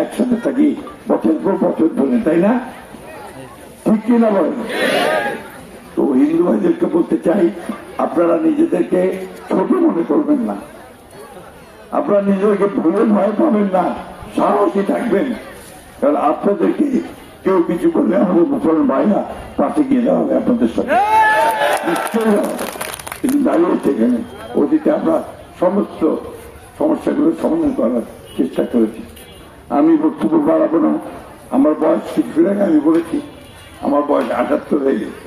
একসাথে থাকি বছর পর বছর ধরে, তাই না? ঠিক কিনা বলেন? তো হিন্দু ভাইদেরকে বলতে চাই, আপনারা নিজেদেরকে ছোট মনে করবেন না, আপনারা নিজেদেরকে ভুলে ভয় পাবেন না, সাহসী থাকবেন। কারণ আপনাদেরকে কেউ কিছু করলে আমাদের মুসলমান ভাইরা পাশে গিয়ে দেওয়া হবে আপনাদের সাথে, নিশ্চয়ই হবে। কিন্তু দাঁড়িয়েছে এখানে, অতীতে আমরা সমস্ত সমস্যাগুলো সমাধান করার চেষ্টা করেছি। আমি বক্তব্য বাড়াবো না, আমার বয়স কিছুদিন আগে আমি বলেছি আমার বয়স ৭৮ হয়ে গেছে,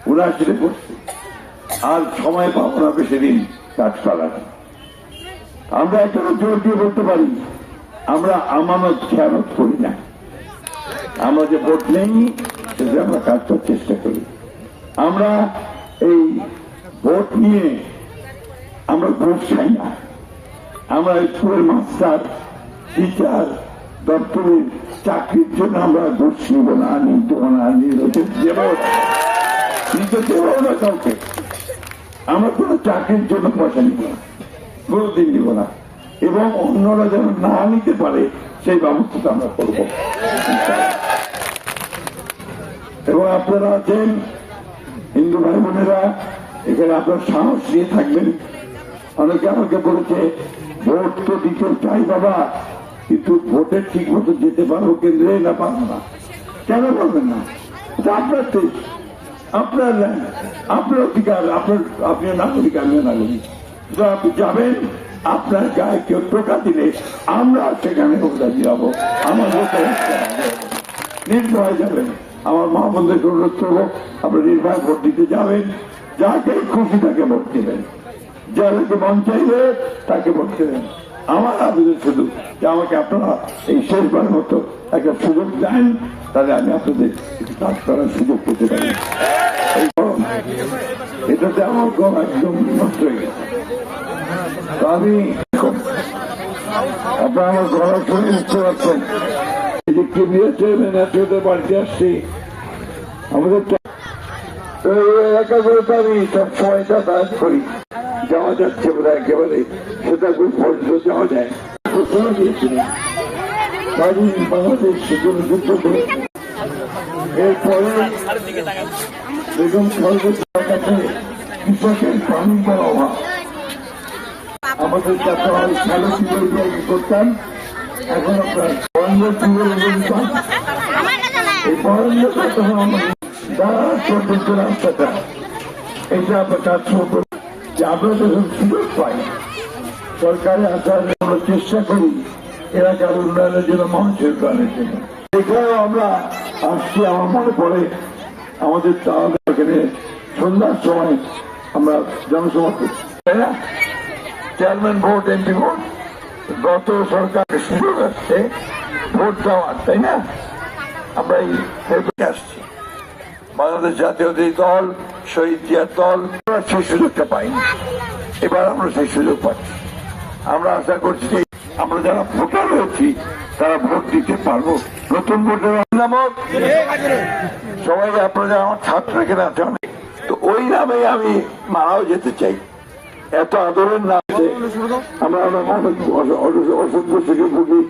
৭৯ পড়ছে, আর সময় পাবো না বেশি দিন কাজ করার। আমরা একটা জোর দিয়ে বলতে পারি, আমরা আমানত খেয়ানত করি না। আমরা যে ভোট নেই সেটা আমরা কাজ করার চেষ্টা করি। আমরা এই ভোট নিয়ে আমরা ঘুষ খাই না। আমরা স্কুলের মাস্টার, টিচার, দপ্তরের চাকরির জন্য আমরা ঘুষ নিব না, নিতে না, নিতে দেব না কাউকে। আমরা কোন চাকরির জন্য পয়সা নিব না, কোনদিন নিব না, এবং অন্যরা যেন না নিতে পারে সেই ব্যবস্থাটা আমরা করব। এবং আপনারা আছেন হিন্দু ভাই বোনেরা, এখানে আপনার সাহস নিয়ে থাকবেন। অনেকে আমাকে বলেছে ভোট তো দিতে চাই বাবা, কিন্তু ভোটে ঠিক মতো যেতে পারবো কেন্দ্রে না পারবো না। কেন পারবেন না? আপনার দেশ, আপনার ল্যান্ড, আপনার অধিকার, আপনি নাগরিক, আমিও নাগরিক। আপনি যাবেন, আপনার গায়ে কেউ টোকা দিলে আমরা সেখানে রাজি হবো, আমার ভোটে নির্ভয় যাবেন। আমার মা বোনদেরকে অনুরোধ করবো, আপনার নির্ভয় ভোট দিতে যাবেন, যাকে খুশি তাকে ভোট দিবেন, যাদেরকে মন চাইবে তাকে ভোট দেবেন। আমার আবেদন শুধু যে আমাকে আপনারা এই শেষবার মতো একটা সুযোগ দেন, তাহলে আমি আপনাদের কাজ করার সুযোগ পেতে পারি। এটাতে আমার গম একদম নষ্ট হয়ে গেছে। তো আমি আপনারা আমার গলা শুনে বুঝতে পারছেন, বাড়িতে আসছি আমাদের এলাকা বলতে আমি সব সময়টা কাজ করি, যাওয়া যাচ্ছে বলে একেবারে সেটা খুব পর্যন্ত যাওয়া যায়। ঘোষণা দিয়েছিলেন বাংলাদেশ সেগুলো যুদ্ধ করে, এরপরে বেগম সর্বোচ্চ কাছে কৃষকের পানি বড় অভাব, আমাদের কাছে খেলো করতাম। এখন আপনার বরেন্দ্র এই বরেন্দ্র পর্যন্ত রাস্তাটা, এটা আমরা কাজ শুরু করি যে আমরা যখন সুযোগ পাই সরকারে আসার আমরা চেষ্টা করি এলাকার উন্নয়নের জন্য, মানুষের প্রাণের জন্য। এখানেও আমরা আসছি। আমার মনে পড়ে আমাদের এখানে সন্ধ্যার সময় আমরা জনসভা করছি, তাই না? চেয়ারম্যান ভোট, এমপি ভোট, গত সরকার সুযোগ আসছে ভোট দেওয়ার, তাই না? আমরা এই আসছি, বাংলাদেশ জাতীয়তাবাদী দল, শহীদ জিয়ার দল, সেই সুযোগটা পাইনি। এবার আমরা সেই সুযোগ পাচ্ছি। আমরা আশা করছি আমরা যারা ভোটার হয়েছি তারা ভোট দিতে পারবো। নতুন ভোটার নামক সবাই আপনারা আমার ছাত্র এখানে আছে অনেক, তো ওই নামে আমি মারাও যেতে চাই। এত আদরের নাম আমরা অসভ্য থেকে ভুগি,